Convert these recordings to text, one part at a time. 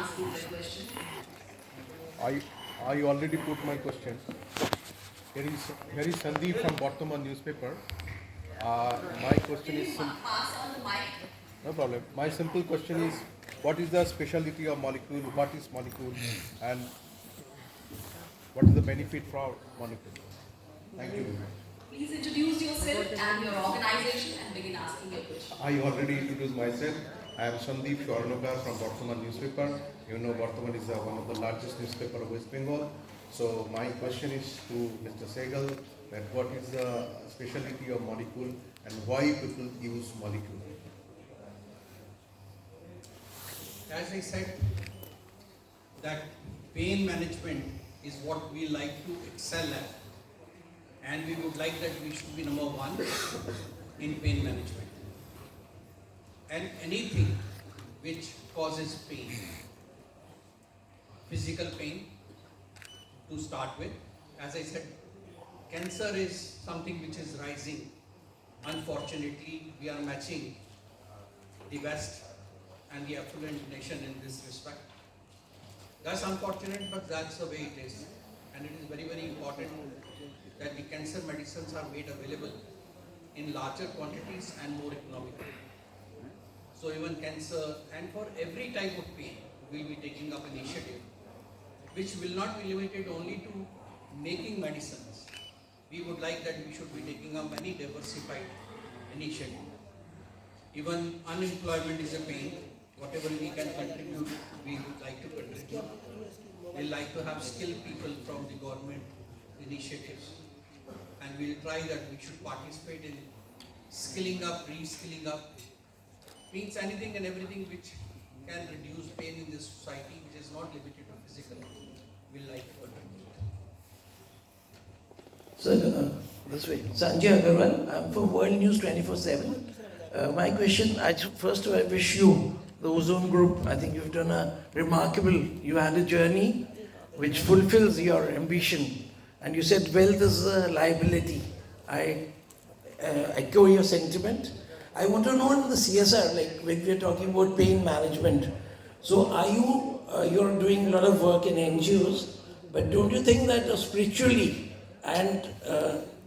asking the question. I I already put my question. Here is Sandeep from Bardhaman newspaper. My question Can is you pass on the mic? no problem. My simple question is, what is the specialty of molecule? What is molecule, and what is the benefit for molecule? Thank you. Please introduce yourself and your organization and begin asking your question. I already introduced myself. I am Sandeep Swarnokar from Bardhaman newspaper. You know Bardhaman is one of the largest newspaper of West Bengal. So my question is to Mr. Sehgal that what is the specialty of molecule and why people use molecule? As I said, that pain management is what we like to excel at, and we would like that we should be number one in pain management. And anything which causes pain, physical pain to start with, as I said, cancer is something which is rising. Unfortunately, we are matching the West and the affluent nation in this respect. That's unfortunate, but that's the way it is. And it is very, very important that the cancer medicines are made available in larger quantities and more economically. So even cancer, and for every type of pain, we'll be taking up initiative, which will not be limited only to making medicines. We would like that we should be taking up many diversified initiatives. Even unemployment is a pain. Whatever we can contribute, we would like to contribute. We like to have skilled people from the government initiatives. And we'll try that we should participate in skilling up, re-skilling up. Means anything and everything which can reduce pain in this society, which is not limited to physical. We'll like to contribute. So, this way. Sanjay Agarwal, I'm from World News 24/7. My question, first I wish you, the Ozone Group, I think you've done a remarkable, you had a journey which fulfills your ambition. And you said wealth is a liability. I echo your sentiment. I want to know in the CSR, like when we're talking about pain management. So are you're doing a lot of work in NGOs, but don't you think that spiritually, and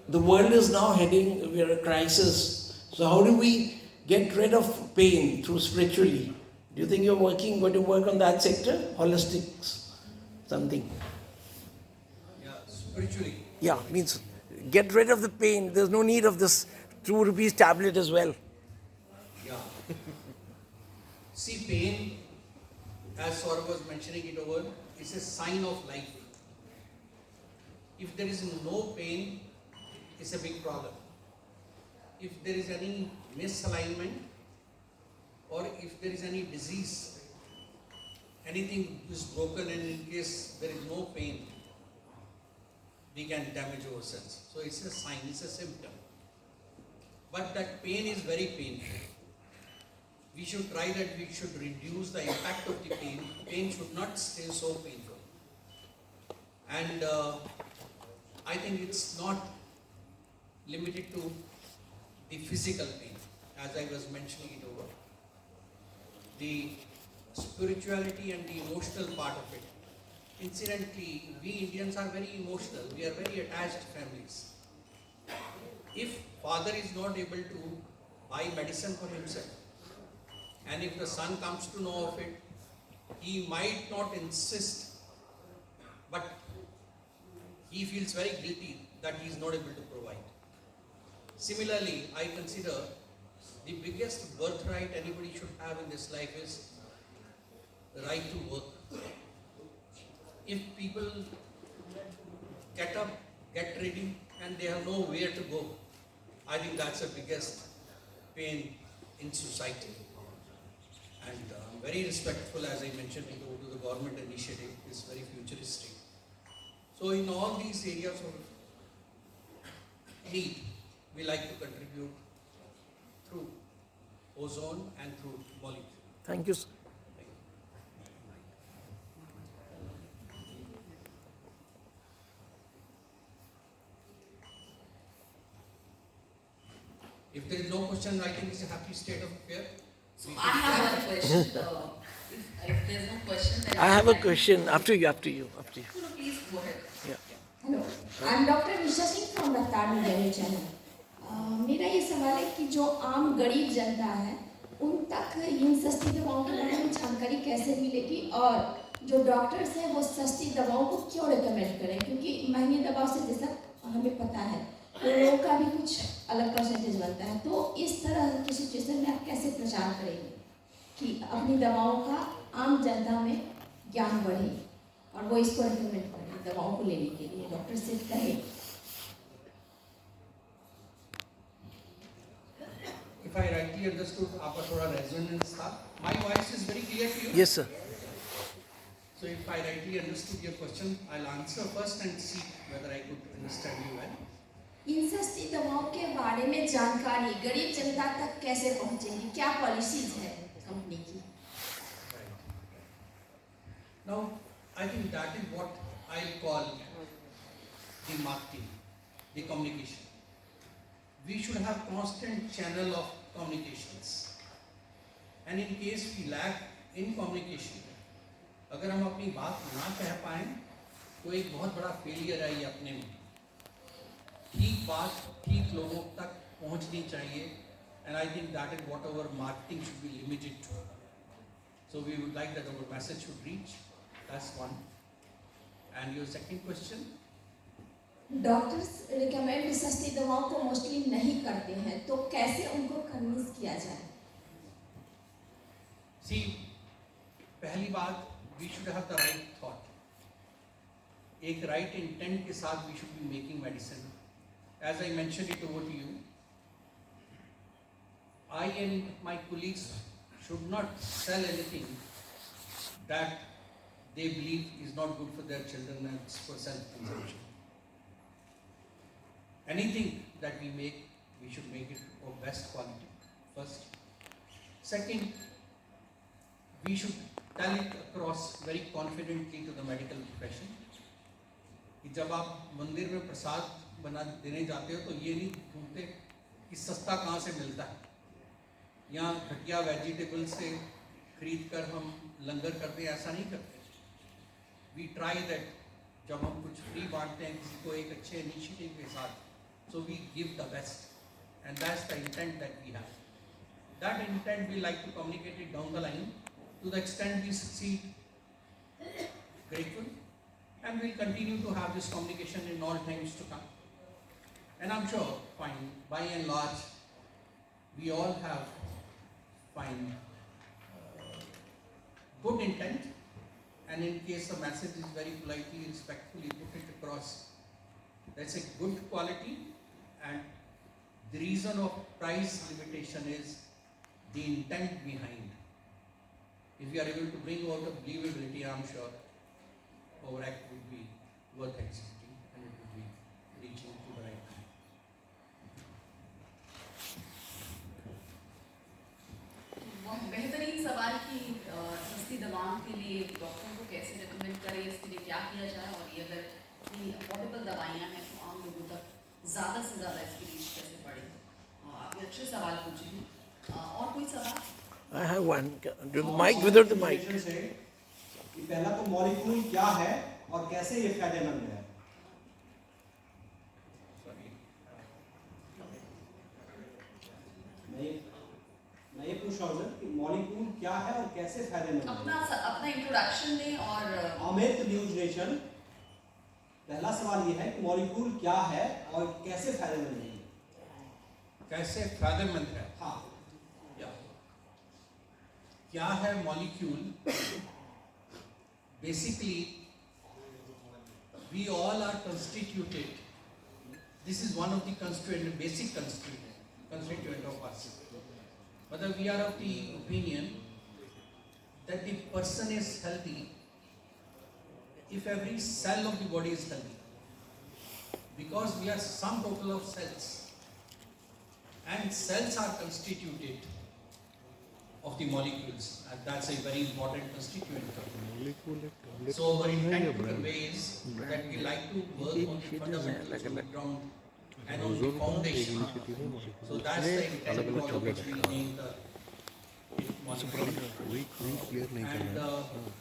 the world is now heading, we're a crisis. So how do we get rid of pain through spiritually? Do you think you're going to work on that sector? Holistics, something? Yeah, spiritually. Yeah, means get rid of the pain. There's no need of this 2 rupees tablet as well. Yeah. See, pain, as Saurabh was mentioning it over, is a sign of life. If there is no pain, it's a big problem. If there is any misalignment, or if there is any disease, anything is broken, and in case there is no pain, we can damage ourselves. So it's a sign, it's a symptom. But that pain is very painful. We should try that we should reduce the impact of the pain. Pain should not stay so painful. And I think it's not limited to the physical pain, as I was mentioning it over. The spirituality and the emotional part of it. Incidentally, we Indians are very emotional. We are very attached families. If father is not able to buy medicine for himself, and if the son comes to know of it, he might not insist, but he feels very guilty that he is not able to provide. Similarly, I consider the biggest birthright anybody should have in this life is the right to work. If people get up, get ready, and they have nowhere to go, I think that's the biggest pain in society. And I'm very respectful, as I mentioned, to the government initiative. It's very futuristic. So in all these areas of need, we like to contribute through ozone and through molecule. Thank you, sir. If there is no question, I think it's a happy state of affair. So I have one question. If there's no question, then I have a can- question after you. No, no, please go ahead. Yeah. Hello I am doctor Nisha Singh from रफ्तार media channel. मेरा ये सवाल है कि जो आम गरीब जनता है उन तक इन सस्ती दवाओं के बारे में जानकारी कैसे मिलेगी, और जो डॉक्टर्स हैं वो सस्ती दवाओं को क्यों रिकमेंड करें, क्योंकि महंगी दवाओं से जैसा हमें पता है तो लोगों का भी कुछ अलग परसेंटेज बनता है। तो इस तरह की सिचुएशन में आप कैसे प्रचार करेंगे कि अपनी दवाओं का आम जनता में ज्ञान बढ़े और वो इसको रिकमेंड करें दवाओं को लेने के लिए, डॉक्टर से कहें। If I rightly understood, आपका थोड़ा resonance था. My voice is very clear to you. Yes, sir. So if I rightly understood your question, I'll answer first and see whether I could understand you well. इन सस्ती दवाओं के बारे में जानकारी गरीब जनता तक कैसे पहुंचेगी, क्या पॉलिसीज है कंपनी की? Now, I think that is what I call the marketing, the communication. We should have constant channel of communications. And in case we lack in communication, अगर हम अपनी बात ना कह पाएं तो एक बहुत बड़ा फेलियर है ये अपने में। ठीक बात ठीक लोगों तक पहुंचनी चाहिए, and I think that is what our marketing should be limited to. So we would like that our message should reach. That's one. And your second question? Doctors recommend सस्ती दवाओं को मोस्टली नहीं करते हैं, तो कैसे उनको कन्विंस किया जाए? See, पहली बात, we should have the right thought. एक right intent के साथ we should be making medicine. As I mentioned it over to you, I and my colleagues should not sell anything that they believe is not good for their children and for self-consumption. Anything that we make, we should make it of best quality first. Second, we should tell it across very confidently to the medical profession कि जब आप मंदिर में प्रसाद बना देने जाते हो तो ये नहीं ढूंढते कि सस्ता कहाँ से मिलता है, यहाँ घटिया वेजिटेबल से खरीद कर हम लंगर करते हैं, ऐसा नहीं करते। We try that जब हम कुछ फ्री बांटते हैं किसी को एक अच्छे इनिशिएटिव के साथ, so we give the best, and that's the intent that we have. That intent we like to communicate it down the line. To the extent we succeed, grateful, and we'll continue to have this communication in all times to come. And I'm sure, fine, by and large, we all have fine good intent, and in case the message is very politely, respectfully put it across, that's a good quality, and the reason of price limitation is the intent behind. If we are able to bring out a believability, I'm sure our act would be worth executing and it would be reaching to the right time. बहुत बेहतरीन सवाल कि सस्ती दवाओं के लिए डॉक्टरों को कैसे रिकमेंड करें, इसके लिए क्या किया जाए, और ये अगर इतनी अफोर्डेबल दवाइयाँ हैं तो आम लोगों तक ज़्यादा से ज़्यादा इसकी रीच कैसे बढ़े। आप ये अच्छे सवाल पूछे हैं। और कोई सवाल? I have one. Do the mic without the mic. कि पहला तो मॉलिक्यूल क्या है और कैसे ये फायदेमंद है। मैं ये पूछ रहा हूँ सर कि मॉलिक्यूल क्या है और कैसे फायदेमंद है। अपना इंट्रोडक्शन दें। और अमित न्यूज नेशन, पहला सवाल ये है कि मॉलिक्यूल क्या है और कैसे फायदेमंद है। कैसे फायदेमंद है? हाँ, क्या है molecule? Basically we all are constituted, this is one of the constituent, basic constituent of us, but we are of the opinion that the person is healthy if every cell of the body is healthy, because we are sum total of cells, and cells are constituted of the molecules, and that's a very important constituent of the molecule. So our intent to convey is that we like to work on the fundamentals on the ground and on the foundation. So that's the intent for which we name the And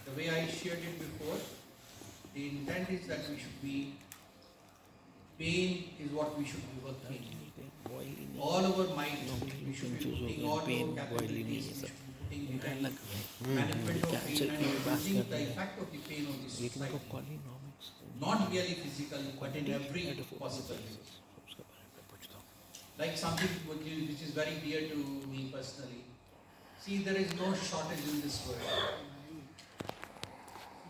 the way I shared it before, the intent is that we should be, pain is what we should be working. All our might, we should be putting all our capabilities, we should be putting behind management of pain and reducing the effect of the pain on the society. Not really physical, but in every possible way. Like something which is very dear to me personally. See, there is no shortage in this world.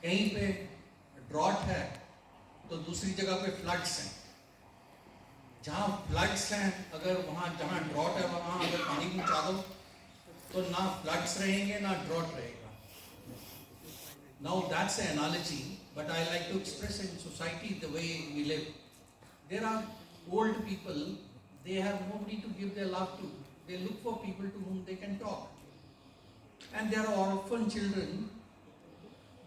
कहीं पे drought है तो दूसरी जगह पे floods हैं. जहाँ floods हैं, अगर वहाँ जहाँ ड्रॉट है वहाँ अगर पानी पहुँचा दो तो ना फ्लड्स रहेंगे ना ड्रॉट रहेगा. Now that's an analogy, but I like to express in society the way we live. There are old people, they have nobody to give their love to. They look for people to whom they can talk. And there are orphan children,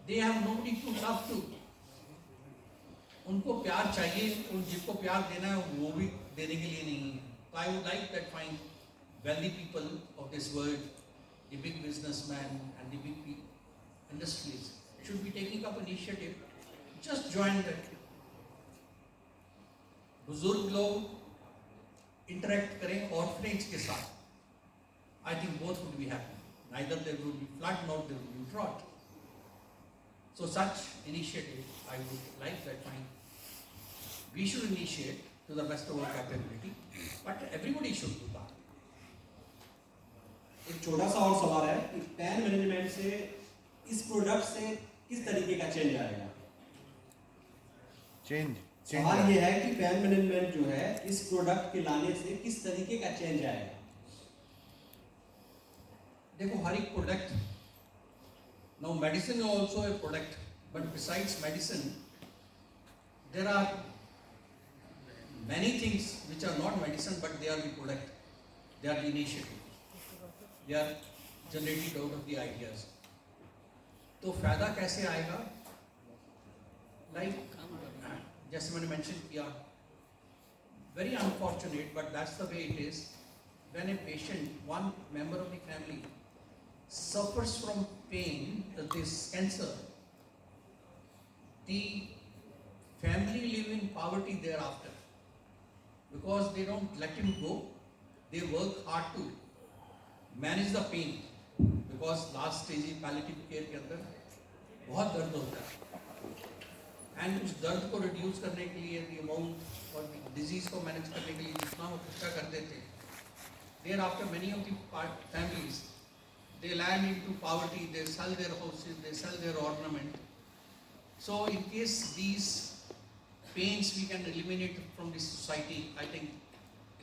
they have nobody to love to. उनको प्यार चाहिए, उन जिसको प्यार देना है वो भी देने के लिए नहीं है. So I would like that find wealthy people of this world, the big businessmen and the big industries should be taking up initiative. Just join them. बुजुर्ग लोग interact करें orphanage के साथ. I think both would be happy. Neither there will be flood nor there will be drought. So such initiative, I would like that find. We should initiate to the best of our capability, but everybody should do that. एक छोटा सा और सवाल है कि pain management से इस product से किस तरीके का चेंज आएगा? सवाल ये है कि पेन मैनेजमेंट जो है इस प्रोडक्ट के लाने से किस तरीके का चेंज आएगा? देखो हर एक product, now medicine is also a product, but besides medicine, there are many things which are not medicine, but they are the product, they are the initiative, they are generated out of the ideas. तो फायदा कैसे आएगा? Like जैसे मैंने mention किया, very unfortunate, but that's the way it is. When a patient, one member of the family, suffers from pain, this cancer, the family live in poverty thereafter because they don't let him go. They work hard to manage the pain because last stage palliative care के अंदर बहुत दर्द होता है and उस दर्द को reduce करने के लिए the amount और disease को manage करने के लिए जितना वो खर्चा करते थे, thereafter many of the families they land into poverty, they sell their houses, they sell their ornament. So in case these pains we can eliminate from the society, I think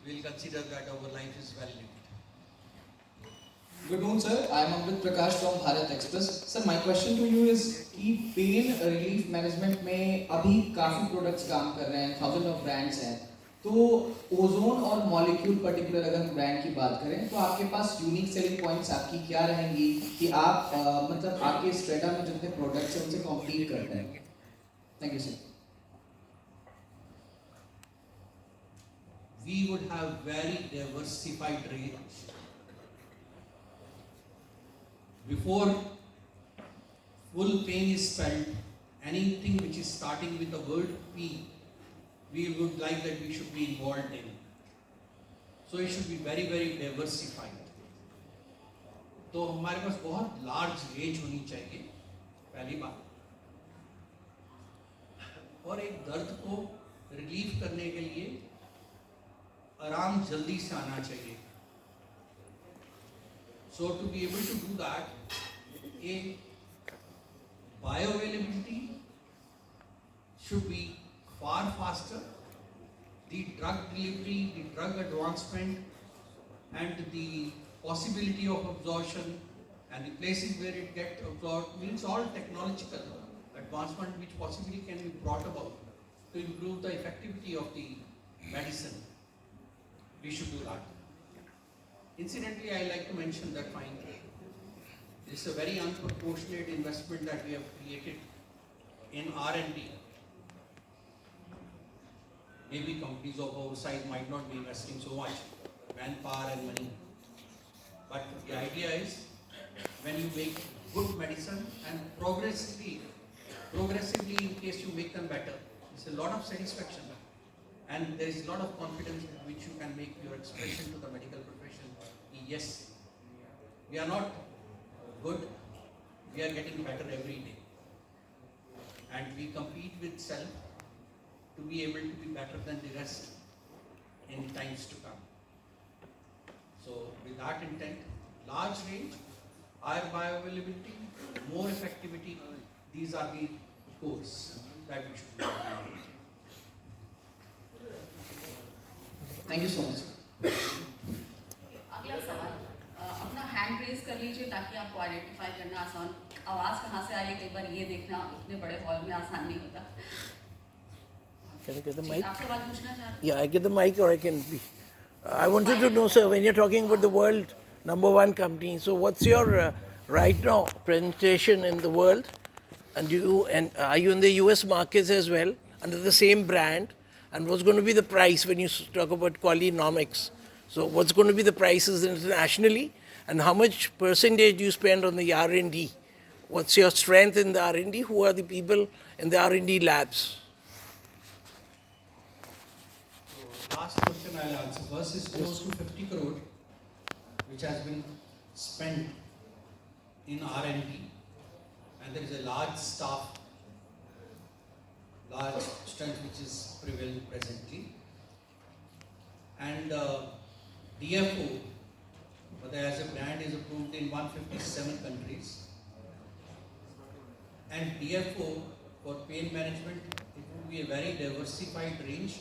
we'll consider that our life is well lived. Good noon, sir. I am Amrit Prakash from Bharat Express. Sir, my question to you is कि pain relief management में अभी काफी products काम कर रहे हैं, thousands of brands हैं. तो ओजोन और मॉलिक्यूल पर्टिकुलर अगर ब्रांड की बात करें तो आपके पास यूनिक सेलिंग पॉइंट्स आपकी क्या रहेंगी कि आप मतलब आपके स्ट्रेटा में जितने प्रोडक्ट्स हैं उनसे कॉम्पीट करते हैं? Thank you sir. We would have very diversified range. Before full pain is felt, anything which is starting with the word P, we would like that we should be involved in. So it should be very, very diversified. तो हमारे पास बहुत large range होनी चाहिए, पहली बात. और एक दर्द को रिलीफ करने के लिए आराम जल्दी से आना चाहिए. So to be able to do that, a bioavailability should be far faster. The drug delivery, the drug advancement, and the possibility of absorption and the places where it gets absorbed means all technological advancement which possibly can be brought about to improve the effectivity of the medicine. We should do that. Incidentally, I like to mention that this is a very unproportionate investment that we have created in R&D. Maybe companies of our size might not be investing so much manpower and money, but the idea is when you make good medicine and progressively in case you make them better, there's a lot of satisfaction and there is a lot of confidence with which you can make your expression to the medical profession. Yes, we are not good, we are getting better every day. And we compete with self to be able to be better than the rest in times to come. So with that intent, large range, higher bioavailability, more effectivity, these are the goals that we should be working on. Thank you so much. अगला सवाल अपना hand raise कर लीजिए ताकि आपको identify करना आसान, आवाज़ कहाँ से आ रही है कई बार ये देखना इतने बड़े हॉल में आसान नहीं होता। Can I get the mic? आप सवाल पूछना चाह रहे हैं? Yeah, I get the mic or I can be. I wanted to know, sir, when you're talking about the world #1 company, so what's your right now presentation in the world? And are you in the US markets as well under the same brand? And what's going to be the price when you talk about Qualinomics? So what's going to be the prices internationally? And how much percentage do you spend on the R&D? What's your strength in the R&D? Who are the people in the R&D labs? Last question I'll answer first is close to 50 crore, which has been spent in R&D, and there is a large staff, large strength which is prevalent presently. And DFO, as a brand, is approved in 157 countries. And DFO for pain management, it would be a very diversified range.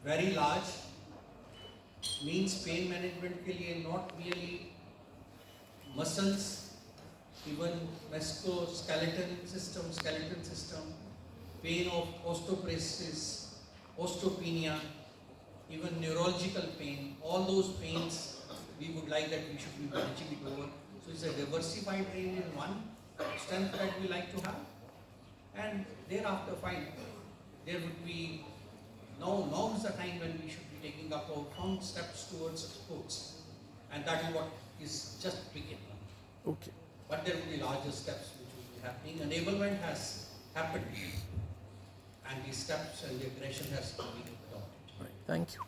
Very large, means pain management के लिए not really muscles, even musculoskeletal system, pain of osteoporosis, osteopenia, even neurological pain, all those pains we would like that we should be managing it over. So it's a diversified range in one strength that we like to have, and thereafter fine, there would be now is the time when we should be taking up our firm steps towards exports, and that is what is just beginning. Okay. But there will be larger steps which will be happening. Enablement has happened, and the steps and the aggression has to be adopted. Right. Thank you.